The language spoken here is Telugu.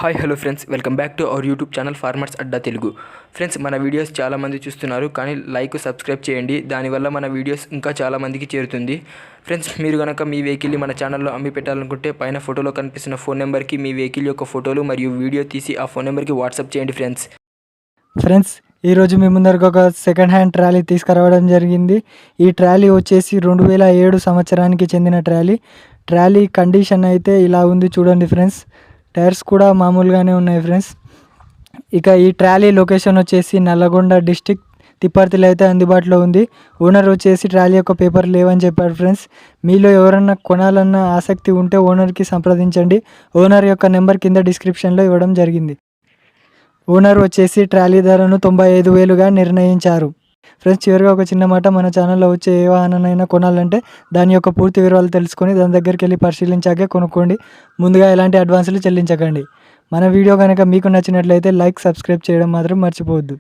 Hi hello friends, welcome back to our YouTube channel farmers Adda Telugu. Friends, మన వీడియోస్ చాలామంది చూస్తున్నారు, కానీ లైక్ సబ్స్క్రైబ్ చేయండి. దానివల్ల మన వీడియోస్ ఇంకా చాలామందికి చేరుతుంది. ఫ్రెండ్స్, మీరు కనుక మీ వెహికల్ని మన ఛానల్లో అమ్మి పెట్టాలనుకుంటే పైన ఫోటోలో కనిపిస్తున్న ఫోన్ నెంబర్కి మీ వెహికల్ యొక్క ఫోటోలు మరియు వీడియో తీసి ఆ ఫోన్ నెంబర్కి వాట్సాప్ చేయండి. ఫ్రెండ్స్, ఈరోజు మీ ముందరకు ఒక సెకండ్ హ్యాండ్ ట్రాలీ తీసుకురావడం జరిగింది. ఈ ట్రాలీ వచ్చేసి 2007 సంవత్సరానికి చెందిన ట్రాలీ కండిషన్ అయితే ఇలా ఉంది చూడండి ఫ్రెండ్స్. టైర్స్ కూడా మామూలుగానే ఉన్నాయి ఫ్రెండ్స్. ఇక ఈ ట్రాలీ లొకేషన్ వచ్చేసి నల్లగొండ డిస్టిక్ తిప్పర్తిలో అయితే అందుబాటులో ఉంది. ఓనర్ వచ్చేసి ట్రాలీ యొక్క పేపర్ లేవని చెప్పాడు ఫ్రెండ్స్. మీలో ఎవరన్నా కొనాలన్న ఆసక్తి ఉంటే ఓనర్కి సంప్రదించండి. ఓనర్ యొక్క నెంబర్ కింద డిస్క్రిప్షన్లో ఇవ్వడం జరిగింది. ఓనర్ వచ్చేసి ట్రాలీ ధరను 95,000గా నిర్ణయించారు. ఫ్రెండ్స్, చివరిగా ఒక చిన్న మాట, మన ఛానల్లో వచ్చే ఏ వాహనాన్నైనా కొనాలంటే దాని యొక్క పూర్తి వివరాలు తెలుసుకొని దాని దగ్గరికి వెళ్ళి పరిశీలించాకే కొనుక్కోండి. ముందుగా ఎలాంటి అడ్వాన్సులు చెల్లించకండి. మన వీడియో కనుక మీకు నచ్చినట్లయితే లైక్, సబ్స్క్రైబ్ చేయడం మాత్రం మర్చిపోవద్దు.